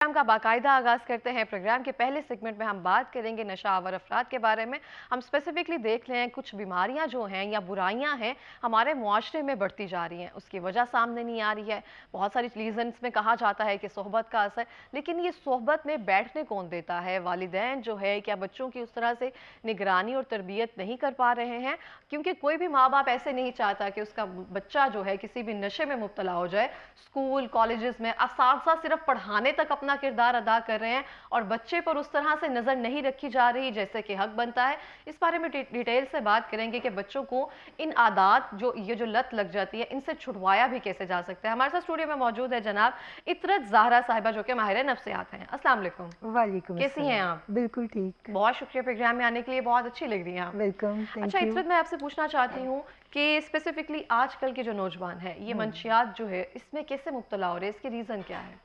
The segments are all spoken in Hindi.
प्रोग्राम का बाकायदा आगाज़ करते हैं। प्रोग्राम के पहले सेगमेंट में हम बात करेंगे नशा आवर अफराद के बारे में। हम स्पेसिफिकली देख रहे हैं कुछ बीमारियां जो हैं या बुराइयां हैं हमारे मुआशरे में बढ़ती जा रही हैं, उसकी वजह सामने नहीं आ रही है। बहुत सारी रीजंस में कहा जाता है कि सोहबत का असर, लेकिन ये सोहबत में बैठने कौन देता है? वालिदैन जो है क्या बच्चों की उस तरह से निगरानी और तरबियत नहीं कर पा रहे हैं? क्योंकि कोई भी माँ बाप ऐसे नहीं चाहता कि उसका बच्चा जो है किसी भी नशे में मुब्तला हो जाए। स्कूल कॉलेजेस में असातिज़ा सिर्फ पढ़ाने तक अपना किरदार अदा कर रहे हैं और बच्चे पर उस तरह से नजर नहीं रखी जा रही जैसे कि हक बनता है। इस बारे में डिटेल से बात करेंगे कि बच्चों को इन आदात जो लत लग जाती है इनसे छुड़वाया भी कैसे जा सकता है। हमारे साथ स्टूडियो में मौजूद है जनाब इतरत ज़हरा साहिबा जो कि माहिर नफ्सियात हैं। अस्सलाम वालेकुम। वालेकुम कैसी हैं अस्सलाम। आप? बिल्कुल ठीक। बहुत शुक्रिया प्रोग्राम में आने के लिए, बहुत अच्छी लग रही हैं आप। वेलकम, अच्छा थैंक यू। इतरत, मैं आपसे पूछना चाहती हूँ कि स्पेसिफिकली आजकल के जो नौजवान है ये मंशियात जो है इसमें कैसे मुब्तला हो रहे हैं, इसके रीज़न क्या है?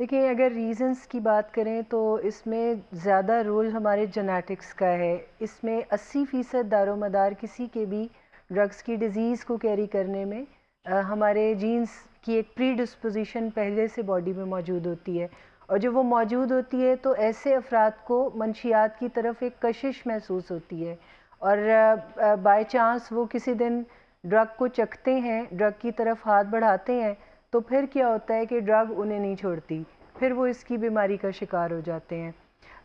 देखिए, अगर रीज़न्स की बात करें तो इसमें ज़्यादा रोल हमारे जेनेटिक्स का है। इसमें 80% दारोमदार किसी के भी ड्रग्स की डिज़ीज़ को कैरी करने में हमारे जीन्स की एक प्रीडिस्पोजिशन पहले से बॉडी में मौजूद होती है, और जब वो मौजूद होती है तो ऐसे अफराद को मंशियात की तरफ एक कशिश महसूस होती है, और बाय चांस वो किसी दिन ड्रग को चखते हैं, ड्रग की तरफ हाथ बढ़ाते हैं, तो फिर क्या होता है कि ड्रग उन्हें नहीं छोड़ती, फिर वो इसकी बीमारी का शिकार हो जाते हैं।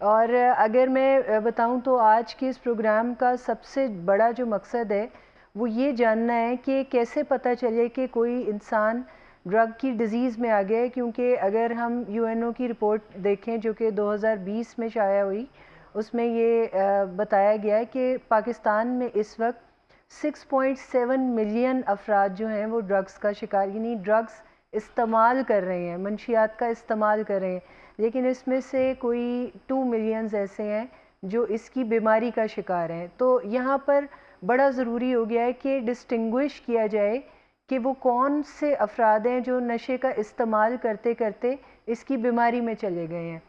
और अगर मैं बताऊं तो आज के इस प्रोग्राम का सबसे बड़ा जो मकसद है वो ये जानना है कि कैसे पता चले कि कोई इंसान ड्रग की डिज़ीज़ में आ गया है। क्योंकि अगर हम यूएनओ की रिपोर्ट देखें जो कि 2020 में शाया हुई, उसमें ये बताया गया है कि पाकिस्तान में इस वक्त 6.7 मिलियन अफराद जो हैं वो ड्रग्स का शिकार, यानी ड्रग्स इस्तेमाल कर रहे हैं, मंशियात का इस्तेमाल कर रहे हैं, लेकिन इसमें से कोई 2 मिलियंस ऐसे हैं जो इसकी बीमारी का शिकार हैं। तो यहाँ पर बड़ा ज़रूरी हो गया है कि डिस्टिंग्विश किया जाए कि वो कौन से अफराद हैं जो नशे का इस्तेमाल करते करते इसकी बीमारी में चले गए हैं।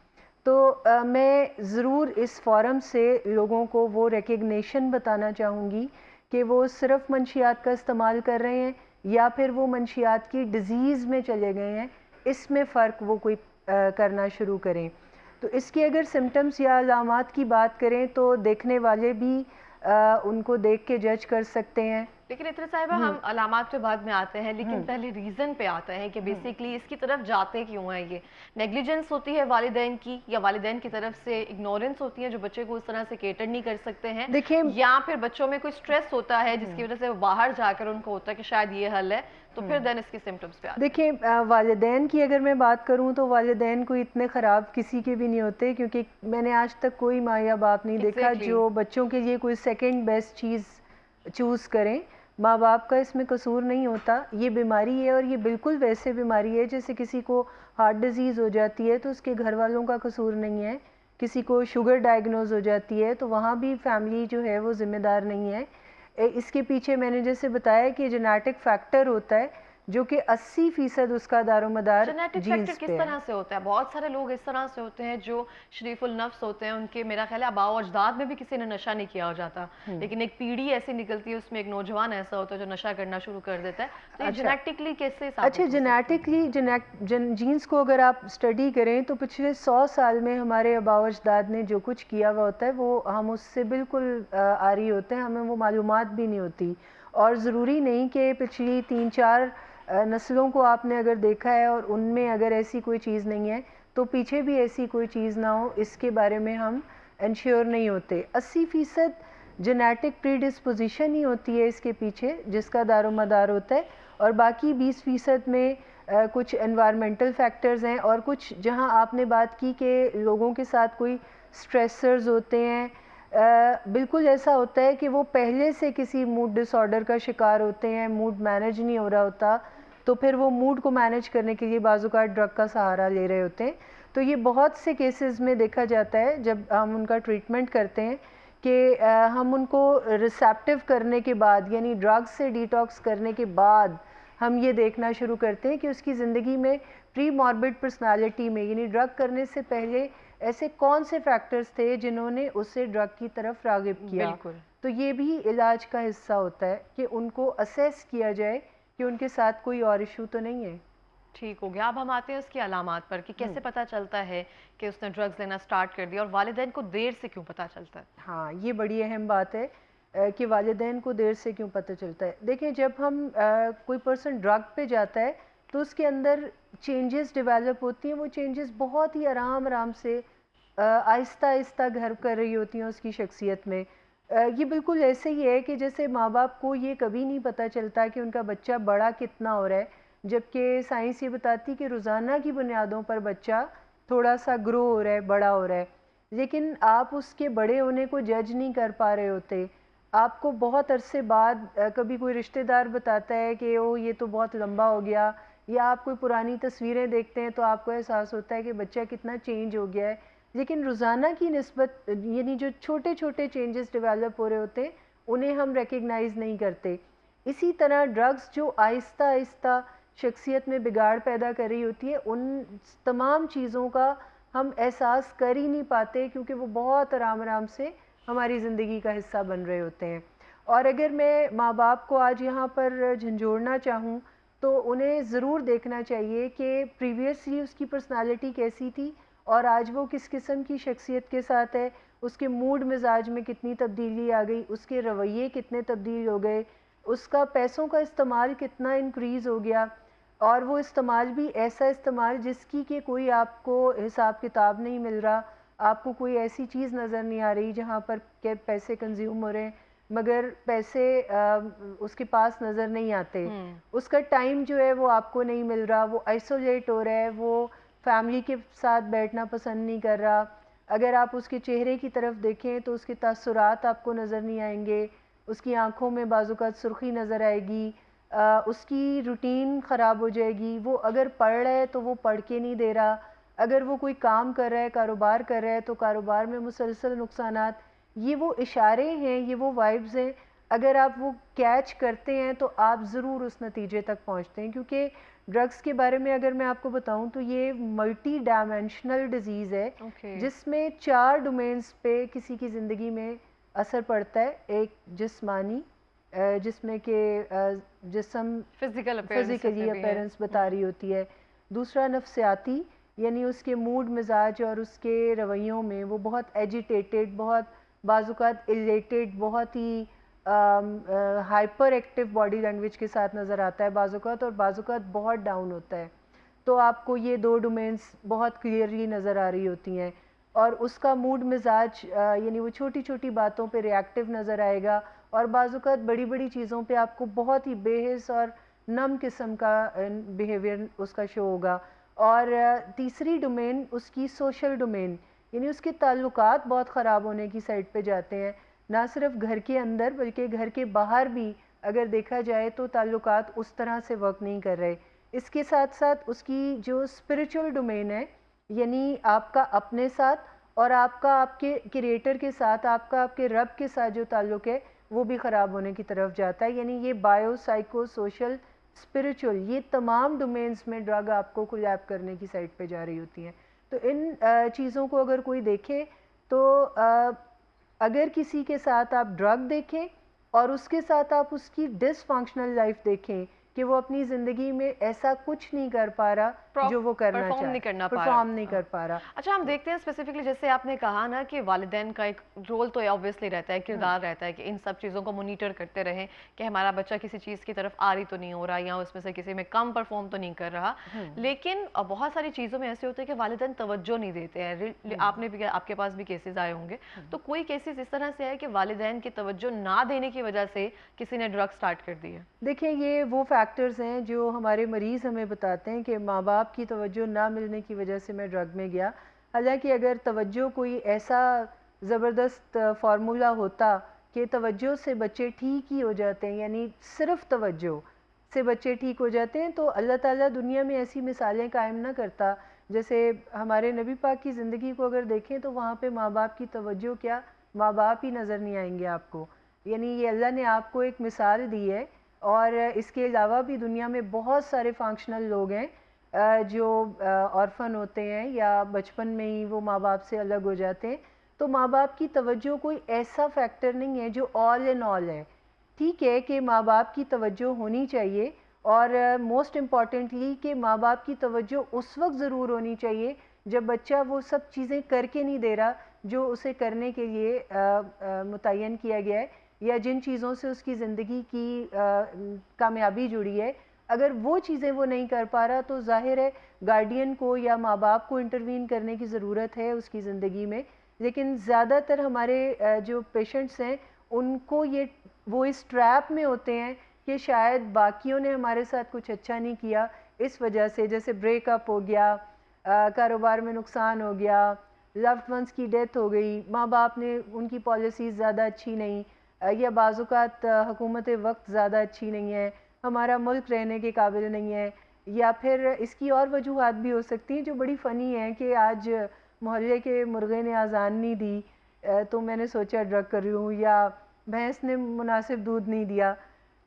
तो मैं ज़रूर इस फोरम से लोगों को वो रिकग्निशन बताना चाहूँगी कि वो सिर्फ मंशियात का इस्तेमाल कर रहे हैं या फिर वो मंशियात की डिज़ीज़ में चले गए हैं, इसमें फ़र्क वो कोई करना शुरू करें। तो इसके अगर सिम्टम्स या अलामात की बात करें तो देखने वाले भी उनको देख के जज कर सकते हैं। लेकिन इतने साहिबा हम अलामात पे बाद में आते हैं, लेकिन पहले रीज़न पे आते हैं कि बेसिकली इसकी तरफ जाते क्यों हैं। ये नेग्लिजेंस होती है वालिदैन की, या वालिदैन की तरफ से इग्नोरेंस होती है जो बच्चे को उस तरह से केटर नहीं कर सकते हैं, देखिए, या फिर बच्चों में कोई स्ट्रेस होता है जिसकी वजह से वो बाहर जाकर उनको होता है कि शायद ये हल है, तो फिर देन इसके सिम्टम्स पे आते हैं। देखिए, वालिदैन की अगर मैं बात करूं तो वालिदैन कोई इतने ख़राब किसी के भी नहीं होते, क्योंकि मैंने आज तक कोई माँ या बाप नहीं देखा जो बच्चों के लिए कोई सेकंड बेस्ट चीज़ चूज़ करें। माँ बाप का इसमें कसूर नहीं होता। ये बीमारी है और ये बिल्कुल वैसे बीमारी है जैसे किसी को हार्ट डिज़ीज़ हो जाती है तो उसके घर वालों का कसूर नहीं है, किसी को शुगर डायग्नोज हो जाती है तो वहाँ भी फैमिली जो है वो ज़िम्मेदार नहीं है। इसके पीछे मैंने जैसे बताया कि जेनेटिक फैक्टर होता है जो कि 80% उसका दारोमदार जेनेटिक फैक्टर जीन्स किस पे है। तरह से होता है? बहुत सारे लोग इस तरह से होते हैं जो शरीफुल नफ्स होते हैं, उनके मेरा ख्याल है आबाओ अजदाद में भी किसी ने नशा नहीं किया हो जाता, लेकिन एक पीढ़ी ऐसी निकलती है उसमें एक नौजवान ऐसा होता है जो नशा करना शुरू कर देता है। तो ये अच्छा, जेनेटिकली कैसे अच्छा, साबित हो सकता है? जेनेटिकली जीन्स को अगर आप स्टडी करें तो पिछले 100 साल में हमारे आबाओ अजदाद ने जो कुछ किया हुआ होता है वो हम उससे बिल्कुल आरी होते हैं, हमें वो मालूमात भी नहीं होती। और ज़रूरी नहीं कि पिछली 3-4 नस्लों को आपने अगर देखा है और उनमें अगर ऐसी कोई चीज़ नहीं है तो पीछे भी ऐसी कोई चीज़ ना हो, इसके बारे में हम इंश्योर नहीं होते। 80% जेनेटिक प्रीडिस्पोजिशन ही होती है इसके पीछे जिसका दारोमदार होता है, और बाकी 20% में कुछ एनवायरमेंटल फैक्टर्स हैं, और कुछ जहां आपने बात की कि लोगों के साथ कोई स्ट्रेसर्स होते हैं, बिल्कुल ऐसा होता है कि वो पहले से किसी मूड डिसऑर्डर का शिकार होते हैं, मूड मैनेज नहीं हो रहा होता, तो फिर वो मूड को मैनेज करने के लिए बाज़-औक़ात ड्रग का सहारा ले रहे होते हैं। तो ये बहुत से केसेस में देखा जाता है जब हम उनका ट्रीटमेंट करते हैं कि हम उनको रिसेप्टिव करने के बाद, यानी ड्रग्स से डिटॉक्स करने के बाद हम ये देखना शुरू करते हैं कि उसकी ज़िंदगी में प्री मॉर्बिड पर्सनालिटी में, यानी ड्रग करने से पहले ऐसे कौन से फैक्टर्स थे जिन्होंने उसे ड्रग की तरफ राग़िब किया। बिल्कुल। तो ये भी इलाज का हिस्सा होता है कि उनको असेस किया जाए कि उनके साथ कोई और इशू तो नहीं है। ठीक हो गया। अब हम आते हैं उसकी अलामात पर कि कैसे पता चलता है कि उसने ड्रग्स लेना स्टार्ट कर दिया, और वालिदैन को देर से क्यों पता चलता है? हाँ, ये बड़ी अहम बात है कि वालिदैन को देर से क्यों पता चलता है। देखिए, जब हम कोई पर्सन ड्रग पे जाता है तो उसके अंदर चेंजेस डेवलप होती हैं। वो चेंजेस बहुत ही आराम आराम से आहिस्ता आहिस्ता घर कर रही होती हैं उसकी शख्सियत में। ये बिल्कुल ऐसे ही है कि जैसे माँ बाप को ये कभी नहीं पता चलता कि उनका बच्चा बड़ा कितना हो रहा है, जबकि साइंस ये बताती कि रोज़ाना की बुनियादों पर बच्चा थोड़ा सा ग्रो हो रहा है, बड़ा हो रहा है, लेकिन आप उसके बड़े होने को जज नहीं कर पा रहे होते। आपको बहुत अरसे बाद कभी कोई रिश्तेदार बताता है कि ओ ये तो बहुत लंबा हो गया, या आप कोई पुरानी तस्वीरें देखते हैं तो आपको एहसास होता है कि बच्चा कितना चेंज हो गया है। लेकिन रोज़ाना की निस्बत यानी जो छोटे छोटे चेंजेस डेवलप हो रहे होते हैं उन्हें हम रिकग्नाइज़ नहीं करते। इसी तरह ड्रग्स जो आहिस्ता आहिस्ता शख्सियत में बिगाड़ पैदा कर रही होती है, उन तमाम चीज़ों का हम एहसास कर ही नहीं पाते, क्योंकि वो बहुत आराम आराम से हमारी ज़िंदगी का हिस्सा बन रहे होते हैं। और अगर मैं माँ बाप को आज यहाँ पर झंझोड़ना चाहूँ तो उन्हें ज़रूर देखना चाहिए कि प्रीवियसली उसकी पर्सनालिटी कैसी थी और आज वो किस किस्म की शख्सियत के साथ है, उसके मूड मिजाज में कितनी तब्दीली आ गई, उसके रवैये कितने तब्दील हो गए, उसका पैसों का इस्तेमाल कितना इंक्रीज़ हो गया, और वो इस्तेमाल भी ऐसा इस्तेमाल जिसकी कि कोई आपको हिसाब किताब नहीं मिल रहा, आपको कोई ऐसी चीज़ नज़र नहीं आ रही जहाँ पर के पैसे कंज्यूम हो रहे हैं मगर पैसे उसके पास नज़र नहीं आते। उसका टाइम जो है वो आपको नहीं मिल रहा, वो आइसोलेट हो रहा है, वो फैमिली के साथ बैठना पसंद नहीं कर रहा। अगर आप उसके चेहरे की तरफ देखें तो उसके तासुरात आपको नज़र नहीं आएंगे, उसकी आंखों में बाज़ात सुर्खी नज़र आएगी, उसकी रूटीन ख़राब हो जाएगी। वो अगर पढ़ रहा है तो वो पढ़ के नहीं दे रहा, अगर वो कोई काम कर रहा है, कारोबार कर रहा है, तो कारोबार में मुसलसल नुकसानात। ये वो इशारे हैं, ये वो वाइब्स हैं, अगर आप वो कैच करते हैं तो आप ज़रूर उस नतीजे तक पहुंचते हैं। क्योंकि ड्रग्स के बारे में अगर मैं आपको बताऊं तो ये मल्टी डायमेंशनल डिजीज़ है, जिसमें 4 डोमेन्स पे किसी की ज़िंदगी में असर पड़ता है। एक जिस्मानी, जिसमें कि जिस्म फिज़िकली अपीयरेंस बता रही होती है। दूसरा नफ्सियाती, यानी उसके मूड मिजाज और उसके रवैयों में वो बहुत एजिटेटेड, बहुत बाज़ात इलेटेड, बहुत ही हाइपर एक्टिव बॉडी लैंग्वेज के साथ नज़र आता है बाज़ात, और बाज़ात बहुत डाउन होता है। तो आपको ये 2 डोमेन्स बहुत क्लियरली नज़र आ रही होती हैं। और उसका मूड मिजाज यानी वो छोटी छोटी बातों पे रिएक्टिव नज़र आएगा, और बाज़ात बड़ी बड़ी चीज़ों पे आपको बहुत ही बेहिस और नम किस्म का बिहेवियर उसका शो होगा। और तीसरी डोमेन उसकी सोशल डोमेन, यानी उसके ताल्लुकात बहुत ख़राब होने की साइड पे जाते हैं। ना सिर्फ घर के अंदर बल्कि घर के बाहर भी अगर देखा जाए तो ताल्लुकात उस तरह से वर्क नहीं कर रहे। इसके साथ साथ उसकी जो स्पिरिचुअल डोमेन है, यानी आपका अपने साथ और आपका आपके क्रिएटर के साथ, आपका आपके रब के साथ जो ताल्लुक़ है वो भी ख़राब होने की तरफ जाता है। यानी ये बायो, साइको, सोशल, स्पिरिचुअल, ये तमाम डोमेन्स में ड्रग आपको कोलैब करने की साइड पे जा रही होती हैं। तो इन चीज़ों को अगर कोई देखे तो अगर किसी के साथ आप ड्रग देखें और उसके साथ आप उसकी डिसफंक्शनल लाइफ देखें कि वो अपनी ज़िंदगी में ऐसा कुछ नहीं कर पा रहा जो वो करना चाहे, परफॉर्म नहीं कर पा रहा। अच्छा, हम देखते हैं स्पेसिफिकली, जैसे आपने कहा ना कि वालिदैन का एक रोल तो ऑब्वियसली रहता है, किरदार रहता है कि इन सब चीज़ों को मॉनिटर करते रहें कि हमारा बच्चा किसी चीज़ की तरफ आरी तो नहीं हो रहा या उसमें से किसी में कम परफॉर्म तो नहीं कर रहा। लेकिन बहुत सारी चीज़ों में ऐसे होते हैं कि वालिदैन तवज्जो नहीं देते हैं। आपने भी, आपके पास भी केसेस आए होंगे, तो कोई केसेस इस तरह से है कि वालिदैन की तवज्जो ना देने की वजह से किसी ने ड्रग स्टार्ट कर दी है? देखिए, ये वो फैक्टर्स हैं जो हमारे मरीज़ हमें बताते हैं कि माँ बाप की तवज्जो ना मिलने की वजह से मैं ड्रग में गया। हालांकि अगर तवज्जो कोई ऐसा ज़बरदस्त फार्मूला होता कि तवज्जो से बच्चे ठीक ही हो जाते हैं, यानी सिर्फ तवज्जो से बच्चे ठीक हो जाते हैं, तो अल्लाह ताला दुनिया में ऐसी मिसालें कायम ना करता। जैसे हमारे नबी पाक की ज़िंदगी को अगर देखें तो वहाँ पे माँ बाप की तवज्जो क्या, माँ बाप ही नज़र नहीं आएंगे आपको। यानी ये अल्लाह ने आपको एक मिसाल दी है। और इसके अलावा भी दुनिया में बहुत सारे फंक्शनल लोग हैं जो ऑर्फन होते हैं या बचपन में ही वो माँ बाप से अलग हो जाते हैं। तो माँ बाप की तवज्जो कोई ऐसा फैक्टर नहीं है जो ऑल इन ऑल है। ठीक है कि माँ बाप की तवज्जो होनी चाहिए और मोस्ट इम्पॉर्टेंटली कि माँ बाप की तवज्जो उस वक्त ज़रूर होनी चाहिए जब बच्चा वो सब चीज़ें करके नहीं दे रहा जो उसे करने के लिए मुतय्यन किया गया है, या जिन चीज़ों से उसकी ज़िंदगी की कामयाबी जुड़ी है। अगर वो चीज़ें वो नहीं कर पा रहा तो जाहिर है गार्डियन को या माँ बाप को इंटरवीन करने की ज़रूरत है उसकी ज़िंदगी में। लेकिन ज़्यादातर हमारे जो पेशेंट्स हैं उनको वो इस ट्रैप में होते हैं कि शायद बाकियों ने हमारे साथ कुछ अच्छा नहीं किया, इस वजह से जैसे ब्रेकअप हो गया, कारोबार में नुकसान हो गया, लव्ड वंस की डेथ हो गई, माँ बाप ने उनकी पॉलिसीज़ ज़्यादा अच्छी नहीं, या बाज़ात हुकूमत वक्त ज़्यादा अच्छी नहीं है, हमारा मुल्क रहने के काबिल नहीं है, या फिर इसकी और वजूहात भी हो सकती हैं जो बड़ी फ़नी हैं कि आज मोहल्ले के मुर्गे ने अजान नहीं दी तो मैंने सोचा ड्रग कर रही हूँ, या भैंस ने मुनासिब दूध नहीं दिया।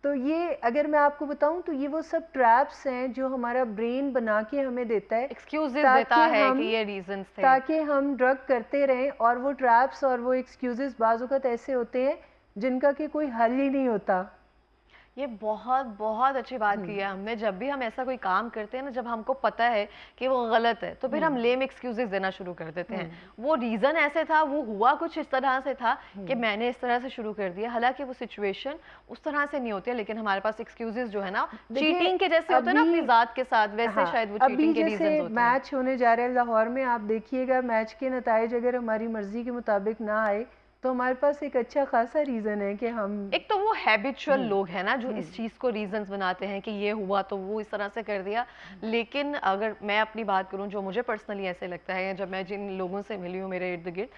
तो ये अगर मैं आपको बताऊं तो ये वो सब ट्रैप्स हैं जो हमारा ब्रेन बना के हमें देता है, एक्सक्यूजेस देता है कि ये रीजंस थे, ताकि हम ड्रग करते रहें। और वो ट्रैप्स और वो एक्सक्यूजेस बाज़ वक़्त ऐसे होते हैं जिनका कि कोई हल ही नहीं होता। ये बहुत बहुत अच्छी बात की है हमने। जब भी हम ऐसा कोई काम करते हैं ना, जब हमको पता है कि वो गलत है, तो फिर हम लेम एक्सक्यूजेस देना शुरू कर देते हैं। वो रीज़न ऐसे था, वो हुआ कुछ इस तरह से था कि मैंने इस तरह से शुरू कर दिया, हालांकि वो सिचुएशन उस तरह से नहीं होती है, लेकिन हमारे पास एक्सक्यूजेस जो है ना चीटिंग के जैसे होते हैं ना अपनी ज़ात के साथ, वैसे शायद वो चीटिंग के रीजन होते हैं। मैच होने जा रहा है लाहौर में, आप देखिएगा मैच के नताइज अगर हमारी मर्जी के मुताबिक ना आए तो हमारे पास एक अच्छा खासा रीज़न है कि हम, एक तो वो हैबिचुअल लोग हैं ना जो इस चीज़ को रीजंस बनाते हैं कि ये हुआ तो वो इस तरह से कर दिया। लेकिन अगर मैं अपनी बात करूं, जो मुझे पर्सनली ऐसे लगता है जब मैं जिन लोगों से मिली हूँ मेरे इर्द गिर्द,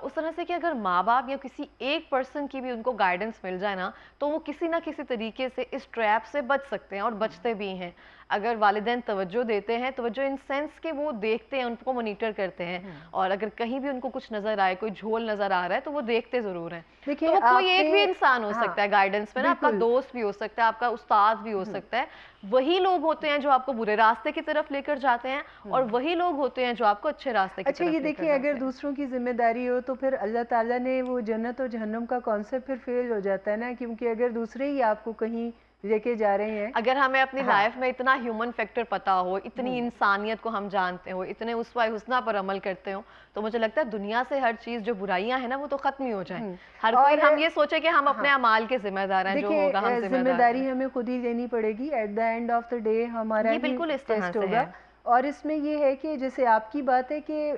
उस तरह से कि अगर माँ बाप या किसी एक पर्सन की भी उनको गाइडेंस मिल जाए ना, तो वो किसी ना किसी तरीके से इस ट्रैप से बच सकते हैं और बचते भी हैं। अगर वालिदैन तवज्जो देते हैं, तवज्जो इन सेंस के वो देखते हैं, उनको मॉनिटर करते हैं, और अगर कहीं भी उनको कुछ नजर आए, कोई झोल नजर आ रहा है तो वो देखते जरूर हैं। देखिए तो वो कोई एक भी इंसान हो सकता है गाइडेंस में ना, आपका बिल्कुल। दोस्त भी हो सकता है, आपका उस्ताद भी हो सकता है। वही लोग होते हैं जो आपको बुरे रास्ते की तरफ लेकर जाते हैं, और वही लोग होते हैं जो आपको अच्छे रास्ते की अच्छा तरफ ये लेकर देखिए, जाते अगर हैं। दूसरों की जिम्मेदारी हो तो फिर अल्लाह ताला ने वो जन्नत और जहन्नम का कॉन्सेप्ट फिर फेल हो जाता है ना, क्योंकि अगर दूसरे ही आपको कहीं लेके जा रहे हैं। अगर हमें अपनी हाँ। लाइफ में इतना ह्यूमन फैक्टर पता हो, इतनी इंसानियत को हम जानते हो, इतने उस्वा हुस्ना पर अमल करते हो, तो मुझे लगता है दुनिया से हर चीज जो बुराइयां हैं ना वो तो खत्म ही हो जाए। हर कोई हम ये सोचे कि हम अपने अमाल के जिम्मेदार हैं, जो होगा हम जिम्मेदार हैं। हमें खुद ही लेनी पड़ेगी। At the end of the day हमारा ये ही बिल्कुल इस तरह टेस्ट से होगा। है। और इसमें ये है कि जैसे आपकी बात है कि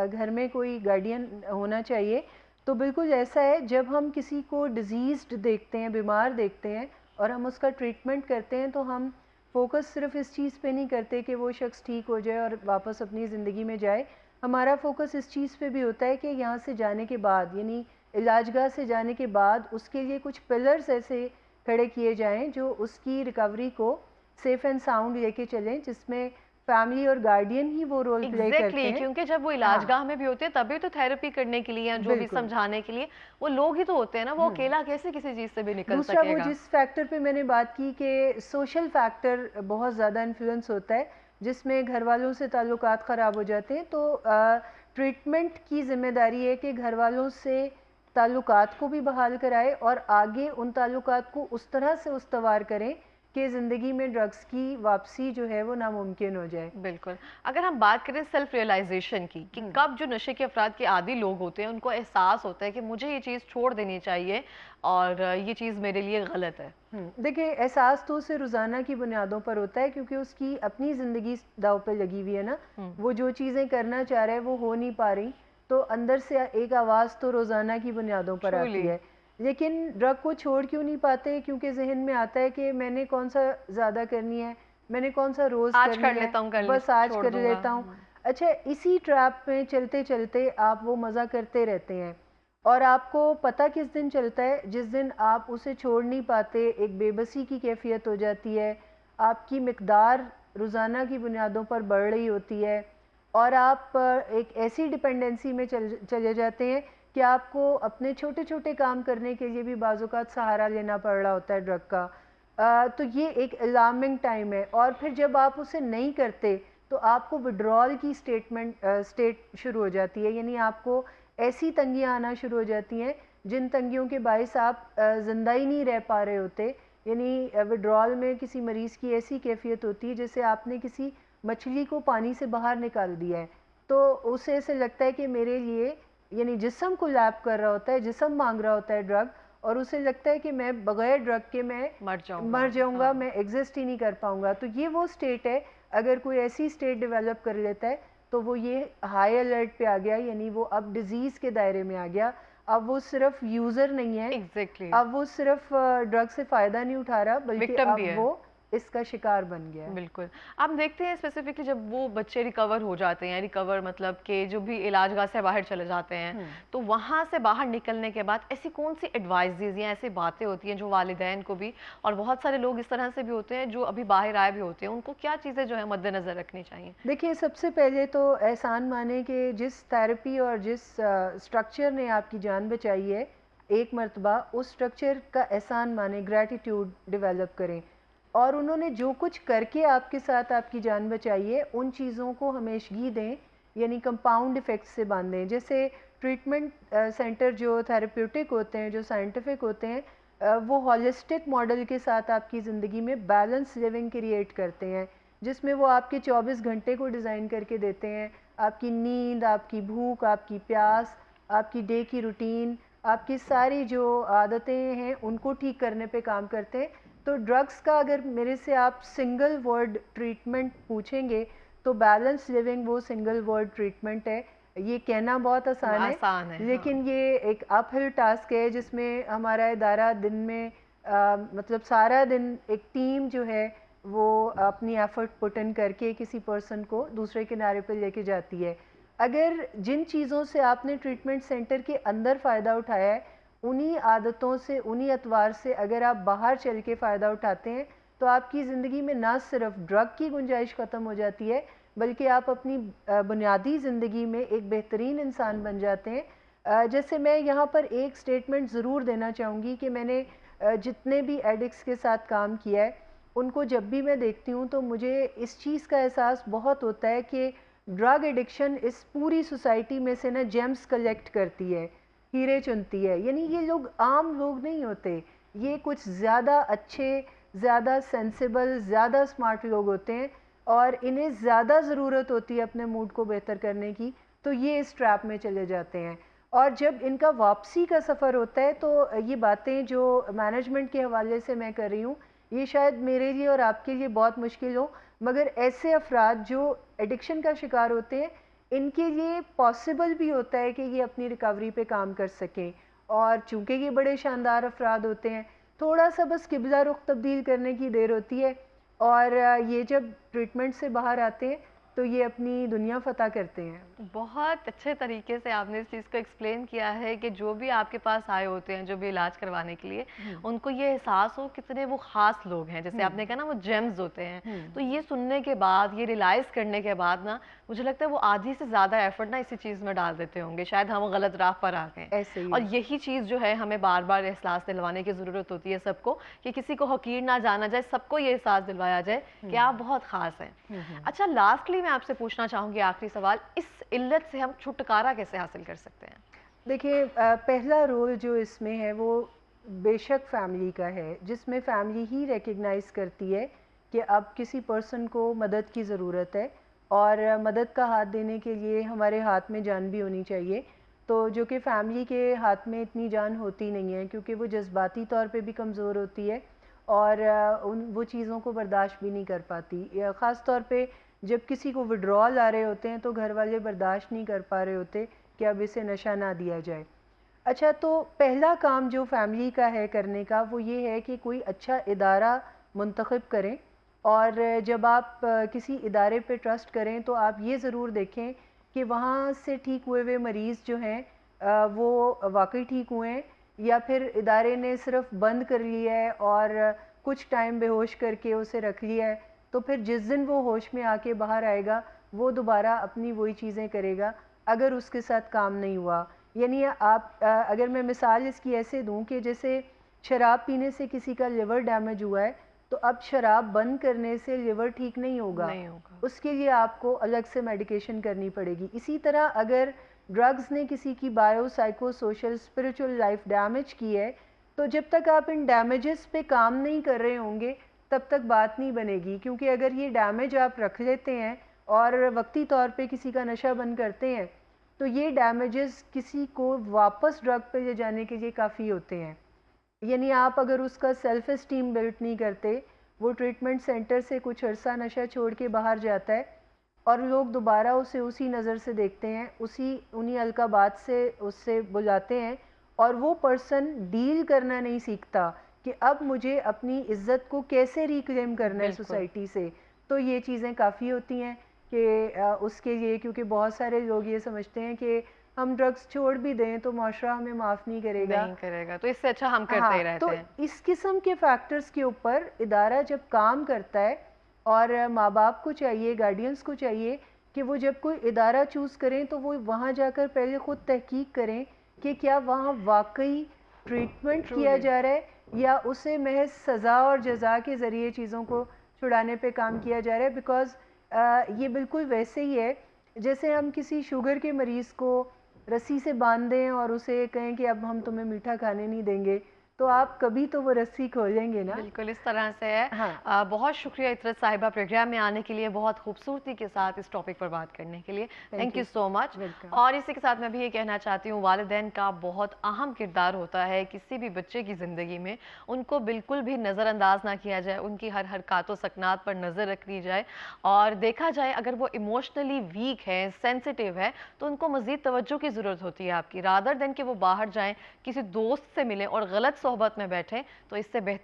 घर में कोई गार्डियन होना चाहिए, तो बिल्कुल ऐसा है। जब हम किसी को डिजीज्ड देखते हैं, बीमार देखते हैं, और हम उसका ट्रीटमेंट करते हैं, तो हम फोकस सिर्फ इस चीज़ पे नहीं करते कि वो शख्स ठीक हो जाए और वापस अपनी ज़िंदगी में जाए। हमारा फोकस इस चीज़ पे भी होता है कि यहाँ से जाने के बाद, यानी इलाजगाह से जाने के बाद, उसके लिए कुछ पिलर्स ऐसे खड़े किए जाएं जो उसकी रिकवरी को सेफ़ एंड साउंड लेके चलें, जिसमें फैमिली और गार्डियन ही वो रोल प्ले करते हैं। क्योंकि जब वो इलाजगाह में भी होते हैं तभी तो थेरेपी करने के लिए या जो भी समझाने के लिए वो लोग ही तो होते हैं ना। वो अकेला कैसे किसी चीज से भी निकल दूसरा सकेगा। वो जिस फैक्टर पे मैंने बात की कि सोशल फैक्टर बहुत ज़्यादा इन्फ्लुएंस होता है, जिसमें घर वालों से ताल्लुकात ख़राब हो जाते हैं, तो ट्रीटमेंट की ज़िम्मेदारी है कि घर वालों से ताल्लुकात को भी बहाल कराए और आगे उन ताल्लुकात को उस तरह से उस्तवार करें कि ज़िंदगी में ड्रग्स की वापसी जो है वो नामुमकिन हो जाए। बिल्कुल। अगर हम बात करें सेल्फ रियलाइजेशन की, कि कब जो नशे के अफराद के आदी लोग होते हैं उनको एहसास होता है कि मुझे ये चीज़ छोड़ देनी चाहिए और ये चीज़ मेरे लिए गलत है। देखिए, एहसास तो उसे रोज़ाना की बुनियादों पर होता है, क्योंकि उसकी अपनी ज़िंदगी दाव पे लगी हुई है ना। वो जो चीज़ें करना चाह रहा है वो हो नहीं पा रही, तो अंदर से एक आवाज़ तो रोज़ाना की बुनियादों पर आती है। लेकिन ड्रग को छोड़ क्यों नहीं पाते? क्योंकि जहन में आता है कि मैंने कौन सा ज़्यादा करनी है, मैंने कौन सा रोज़ करनी है, बस आज कर लेता हूँ। अच्छा, इसी ट्रैप में चलते चलते आप वो मज़ा करते रहते हैं, और आपको पता किस दिन चलता है? जिस दिन आप उसे छोड़ नहीं पाते, एक बेबसी की कैफियत हो जाती है, आपकी मिकदार रोज़ाना की बुनियादों पर बढ़ रही होती है, और आप एक ऐसी डिपेंडेंसी में चले जाते हैं कि आपको अपने छोटे छोटे काम करने के लिए भी बाज़-औक़ात सहारा लेना पड़ रहा होता है ड्रग का। तो ये एक अलार्मिंग टाइम है, और फिर जब आप उसे नहीं करते तो आपको विड्रॉल की स्टेट शुरू हो जाती है, यानी आपको ऐसी तंगियाँ आना शुरू हो जाती हैं जिन तंगियों के बायस आप ज़िंदा ही नहीं रह पा रहे होते, यानी विड्रॉल में किसी मरीज़ की ऐसी कैफियत होती है जैसे आपने किसी मछली को पानी से बाहर निकाल दिया है, तो उसे ऐसे लगता है कि मेरे लिए, यानी जिस्म को लैप कर रहा होता है, जिस्म मांग रहा होता है ड्रग, और उसे लगता है कि मैं बगैर ड्रग के मैं मर जाऊंगा, हाँ। मैं एग्जिस्ट ही नहीं कर पाऊंगा। तो ये वो स्टेट है, अगर कोई ऐसी स्टेट डेवलप कर लेता है तो वो ये हाई अलर्ट पे आ गया, यानी वो अब डिजीज़ के दायरे में आ गया। अब वो सिर्फ यूज़र नहीं है, अब वो सिर्फ ड्रग से फ़ायदा नहीं उठा रहा, बल्कि अब वो इसका शिकार बन गया है। बिल्कुल। आप देखते हैं स्पेसिफिकली जब वो बच्चे रिकवर हो जाते हैं, रिकवर मतलब कि जो भी इलाजगाह से बाहर चले जाते हैं, तो वहाँ से बाहर निकलने के बाद ऐसी कौन सी एडवाइजेज़ या ऐसी बातें होती हैं जो वालिदैन को भी, और बहुत सारे लोग इस तरह से भी होते हैं जो अभी बाहर आए भी होते हैं, उनको क्या चीज़ें जो है मद्देनज़र रखनी चाहिए? देखिए, सबसे पहले तो एहसान माने कि जिस थेरेपी और जिस स्ट्रक्चर ने आपकी जान बचाई है एक मर्तबा, उस स्ट्रक्चर का एहसान माने, ग्रैटिट्यूड डेवलप करें, और उन्होंने जो कुछ करके आपके साथ आपकी जान बचाई है उन चीज़ों को हमेशगी दें, यानी कंपाउंड इफ़ेक्ट से बांधें। जैसे ट्रीटमेंट सेंटर जो थेरेप्यूटिक होते हैं, जो साइंटिफिक होते हैं, वो हॉलिस्टिक मॉडल के साथ आपकी ज़िंदगी में बैलेंस लिविंग क्रिएट करते हैं, जिसमें वो आपके 24 घंटे को डिज़ाइन करके देते हैं। आपकी नींद, आपकी भूख, आपकी प्यास, आपकी डे की रूटीन, आपकी सारी जो आदतें हैं उनको ठीक करने पे काम करते हैं। तो ड्रग्स का अगर मेरे से आप सिंगल वर्ड ट्रीटमेंट पूछेंगे तो बैलेंस लिविंग वो सिंगल वर्ड ट्रीटमेंट है। ये कहना बहुत आसान है, लेकिन हाँ। ये एक अपहिल टास्क है जिसमें हमारा इदारा दिन में मतलब सारा दिन एक टीम जो है वो अपनी एफर्ट पुट इन करके किसी पर्सन को दूसरे किनारे पर लेके जाती है। अगर जिन चीज़ों से आपने ट्रीटमेंट सेंटर के अंदर फ़ायदा उठाया है, उन्हीं आदतों से, उन्हीं अतवार से अगर आप बाहर चल के फ़ायदा उठाते हैं तो आपकी ज़िंदगी में ना सिर्फ ड्रग की गुंजाइश ख़त्म हो जाती है, बल्कि आप अपनी बुनियादी ज़िंदगी में एक बेहतरीन इंसान बन जाते हैं। जैसे मैं यहाँ पर एक स्टेटमेंट ज़रूर देना चाहूँगी कि मैंने जितने भी एडिक्ट्स के साथ काम किया है, उनको जब भी मैं देखती हूँ तो मुझे इस चीज़ का एहसास बहुत होता है कि ड्रग एडिक्शन इस पूरी सोसाइटी में से ना जेम्स कलेक्ट करती है, हीरे चुनती है। यानी ये लोग आम लोग नहीं होते, ये कुछ ज़्यादा अच्छे, ज़्यादा सेंसिबल, ज़्यादा स्मार्ट लोग होते हैं, और इन्हें ज़्यादा ज़रूरत होती है अपने मूड को बेहतर करने की, तो ये इस ट्रैप में चले जाते हैं। और जब इनका वापसी का सफ़र होता है तो ये बातें जो मैनेजमेंट के हवाले से मैं कर रही हूँ, ये शायद मेरे लिए और आपके लिए बहुत मुश्किल हो, मगर ऐसे अफराद जो एडिक्शन का शिकार होते हैं, इनके लिए पॉसिबल भी होता है कि ये अपनी रिकवरी पे काम कर सकें। और चूंकि ये बड़े शानदार अफराद होते हैं, थोड़ा सा बस किबला रुख तब्दील करने की देर होती है, और ये जब ट्रीटमेंट से बाहर आते हैं तो ये अपनी दुनिया फतह करते हैं। बहुत अच्छे तरीके से आपने इस चीज़ को एक्सप्लेन किया है कि जो भी आपके पास आए होते हैं, जो भी इलाज करवाने के लिए, उनको ये एहसास हो कितने वो ख़ास लोग हैं, जैसे आपने कहा ना वो जेम्स होते हैं। तो ये सुनने के बाद, ये रियलाइज़ करने के बाद ना, मुझे लगता है वो आधी से ज़्यादा एफर्ट ना इसी चीज़ में डाल देते होंगे, शायद हम गलत राह पर आ गए। और यही चीज़ जो है हमें बार बार एहसास दिलवाने की ज़रूरत होती है सबको, कि किसी को हकीर ना जाना जाए, सबको ये एहसास दिलवाया जाए कि आप बहुत ख़ास हैं। अच्छा, लास्टली मैं आपसे पूछना चाहूँगी आखिरी सवाल, इस इल्लत से हम छुटकारा कैसे हासिल कर सकते हैं? देखिए, पहला रोल जो इसमें है वो बेशक फैमिली का है, जिसमें फैमिली ही रिकग्नाइज़ करती है कि अब किसी पर्सन को मदद की ज़रूरत है, और मदद का हाथ देने के लिए हमारे हाथ में जान भी होनी चाहिए। तो जो कि फैमिली के हाथ में इतनी जान होती नहीं है, क्योंकि वो जज्बाती तौर पे भी कमज़ोर होती है, और वो चीज़ों को बर्दाश्त भी नहीं कर पाती। ख़ास तौर पे जब किसी को विड्रॉल आ रहे होते हैं तो घर वाले बर्दाश्त नहीं कर पा रहे होते कि अब इसे नशा ना दिया जाए। अच्छा, तो पहला काम जो फैमिली का है करने का, वो ये है कि कोई अच्छा इदारा मुंतखब करें, और जब आप किसी इदारे पे ट्रस्ट करें तो आप ये ज़रूर देखें कि वहाँ से ठीक हुए हुए मरीज़ जो हैं वो वाकई ठीक हुए हैं, या फिर इदारे ने सिर्फ बंद कर लिया है और कुछ टाइम बेहोश करके उसे रख लिया है। तो फिर जिस दिन वो होश में आके बाहर आएगा, वो दोबारा अपनी वही चीज़ें करेगा अगर उसके साथ काम नहीं हुआ। यानी आप अगर मैं मिसाल इसकी ऐसे दूं कि जैसे शराब पीने से किसी का लिवर डैमेज हुआ है, तो अब शराब बंद करने से लिवर ठीक नहीं होगा, उसके लिए आपको अलग से मेडिकेशन करनी पड़ेगी। इसी तरह अगर ड्रग्स ने किसी की bio, psycho, social, spiritual life damage की है, तो जब तक आप इन डैमेजेस पे काम नहीं कर रहे होंगे तब तक बात नहीं बनेगी, क्योंकि अगर ये डैमेज आप रख लेते हैं और वक्ती तौर पे किसी का नशा बंद करते हैं तो ये डैमेजेस किसी को वापस ड्रग पे ले जाने के लिए काफ़ी होते हैं। यानी आप अगर उसका सेल्फ एस्टीम बिल्ड नहीं करते, वो ट्रीटमेंट सेंटर से कुछ अरसा नशा छोड़ के बाहर जाता है और लोग दोबारा उसे उसी नज़र से देखते हैं, उन्हीं अलकाबात से उससे बुलाते हैं और वो पर्सन डील करना नहीं सीखता कि अब मुझे अपनी इज्जत को कैसे रिक्लेम करना है सोसाइटी से। तो ये चीज़ें काफ़ी होती हैं कि उसके लिए, क्योंकि बहुत सारे लोग ये समझते हैं कि हम ड्रग्स छोड़ भी दें तो माशरा हमें माफ़ नहीं करेगा, तो इससे अच्छा हम करते ही रहते हैं। तो इस किस्म के फैक्टर्स के ऊपर इदारा जब काम करता है और माँ बाप को चाहिए, गार्डियंस को चाहिए कि वो जब कोई इदारा चूज़ करें तो वो वहाँ जाकर पहले ख़ुद तहकीक करें कि क्या वहाँ वाकई ट्रीटमेंट किया जा रहा है या उसे महज सज़ा और जज़ा के ज़रिए चीज़ों को छुड़ाने पे काम किया जा रहा है। बिकॉज़ ये बिल्कुल वैसे ही है जैसे हम किसी शुगर के मरीज़ को रस्सी से बांध दें और उसे कहें कि अब हम तुम्हें मीठा खाने नहीं देंगे, तो आप कभी तो वो रस्सी खोलेंगे ना। बिल्कुल इस तरह से है। हाँ। बहुत शुक्रिया इतरत साहिबा प्रोग्राम में आने के लिए, बहुत खूबसूरती के साथ इस टॉपिक पर बात करने के लिए। Thank you so much. और इसी के साथ मैं भी ये कहना चाहती हूँ, वालिदैन का बहुत अहम किरदार होता है किसी भी बच्चे की ज़िंदगी में। उनको बिल्कुल भी नज़रअंदाज ना किया जाए, उनकी हर हरकतों सकनात पर नज़र रखी जाए और देखा जाए अगर वो इमोशनली वीक है, सेंसिटिव है, तो उनको मज़ीद तवज्जो की ज़रूरत होती है आपकी, रादर देन कि वो बाहर जाएँ, किसी दोस्त से मिलें और गलत सोहबत में बैठें। तो इससे बेहतर